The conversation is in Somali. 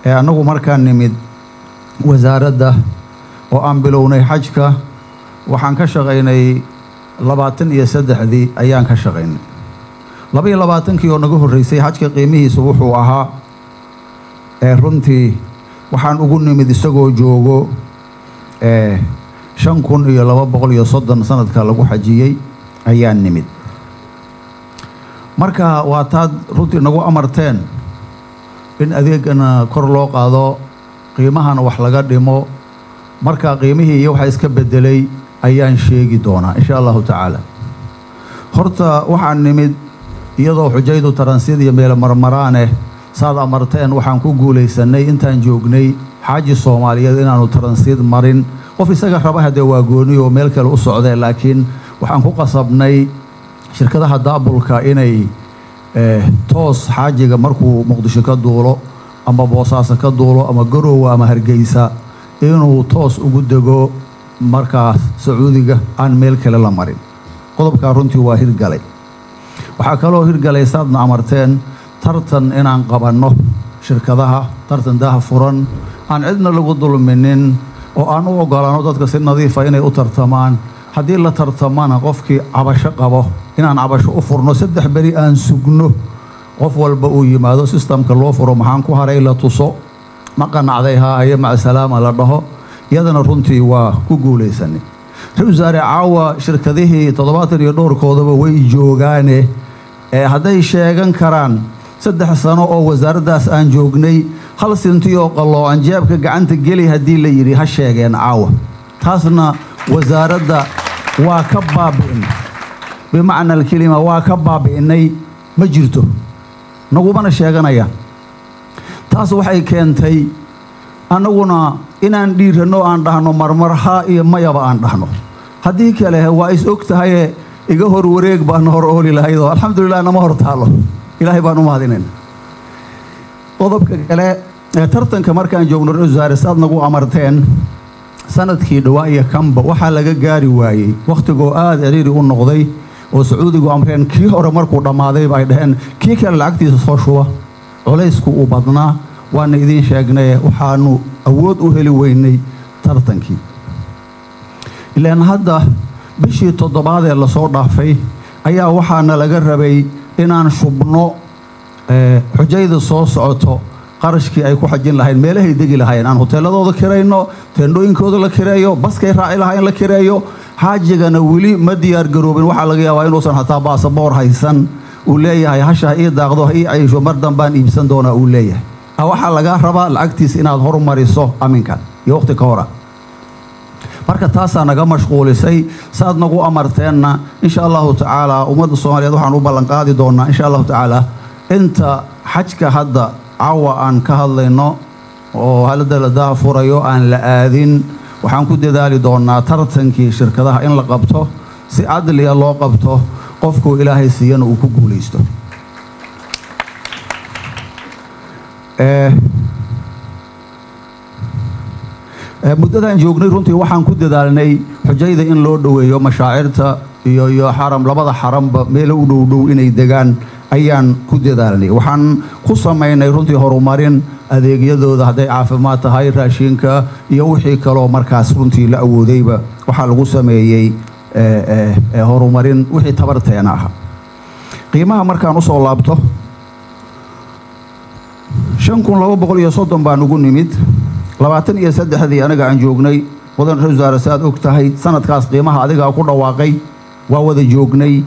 anagu markaan nimid wasaaradda oo aan bilownay xajka waxaan ka shaqaynay 23 ayaan ka shaqaynay 22 oo naga horeysay xajka qiimihiisu wuxuu ahaa runtii waxaan ugu nimid isagoo joogo 5230 sanadka lagu xajiyay ayaan nimid marka waa taad runtii nagu amarteen in adeegana kor loo qaado qiimahana wax laga dhimo marka qiimihii iyo waxa iska bedelay ayaan sheegi doonaa insha Allah taala horta waxaan nimid iyadoo xujaydu taransiid iyo meel marmaraane saad amarteen waxaan ku guuleysanay intaan joognay xaaji Soomaaliyeed inaanu taransiid marin qof isaga raba hadee waa gooni oo meel kale u socday laakiin waxaan ku qasabnay shirkadaha daabulka inay toos xaajiga markuu Muqdisho ka duulo ama Boosaaso ka duulo ama Garowe ama Hargeysa inuu toos ugu dego markaas Sacuudiga aan meel kale la marin qodobka runtii waa hirgalay waxa kale oo hirgalay saadna amarteen tartan inaan qabanno shirkadaha tartan daha furan aan cidna lagu dulminin oo aan u ogolaano dadka si nadiif ah inay u tartamaan haddii la tartamana qofkii cabasho qabo inaan cabasho u furno 3 bari aan sugno qof walba uu yimaado systemka loo furo maxaan ku haray la tuso ma qanacday haaya ma salaama la dhaho yadana runtii waa ku guuleysanay wasaare caawa shirkadihii 72 koodaba way joogaane hadday sheegan karaan 3 sano oo wasaaraddaas aan joognay hal sintii oo qaloo aan jeebka gacanta geli hadii la yiri ha sheegeen caawa taasna wasaaradda waa ka baabi'in bimacna kelima waa ka baabi'inay ma jirto nagumana sheeganaya taas waxay keentay anaguna inaan dhiirano aan dhahno marmarha iyo mayaba aan dhahno hadii kale waa is ogtahay iga hor wareeg baan hor ooli lahayd alxamdulillah nama hor taalo ilaahay baan u mahadinayna qodobka kale tartanka markaan joogno wasaare saad nagu amarteen sanadkii dhawaa iyo kanba waxa laga gaari waayay waqtigo aad ciriiri u noqday oo Sacuudigu amreen kii hore markuu dhamaaday bay dhaheen kii kale lacagtiisa soo shuba culaysku u badnaa waan idin sheegnay waxaanu awood u heli weynay tartankii ilaan hadda bishii 7 ee la soo dhaafay ayaa waxaana laga rabay inaan shubno xujayda soo socoto qarashkii ay ku xajin lahayn meelahay degi lahayn aan hoteeladooda kirayno teendooyinkooda la kireeyo baskay raaci lahayn la kireeyo xaajigana wili ma diyaar garoobin waxa laga yaabaa inuusan hataa baasaboor haysan uu leeyahay hasha ii daaqdo ii caysho mar dambaan iibsan doona uu leeyahay waxa laga rabaa lacagtiisa inaad horumariso aminkan iyo waqti ka hora marka taasa naga mashquulisay saad nagu amarteenna insha Allah taala ummadda Soomaaliyeed waxaan u ballan qaadi doonaa insha Allah taala inta xajka hadda caawa aan ka hadlayno oo halada la daafurayo aan la aadin waxaan ku dadaali doonaa tartankii shirkadaha in la qabto si cadli ah loo qabto qofku Ilaahay siiyana uu ku guuleysto muddadan joognay runtii waxaan ku dadaalnay xujayda in loo dhaweeyo mashaacirta iyo xaram labada xaramba meel u dhow inay degaan ayaan ku dadaalnay waxaan ku sameynay runtii horumarin adeegyadooda haday caafimaad tahay raashinka iyo wixii kale markaas runtii la awoodayba waxa lagu sameeyay horumarin wixii tabarteena ah qiimaha markaan u soo laabto 5230 baan ugu nimid 23 anaga aan joognay wadan wasaare saad og tahay sanadkaas qiimaha adiga ku dhawaaqay waa wada joognay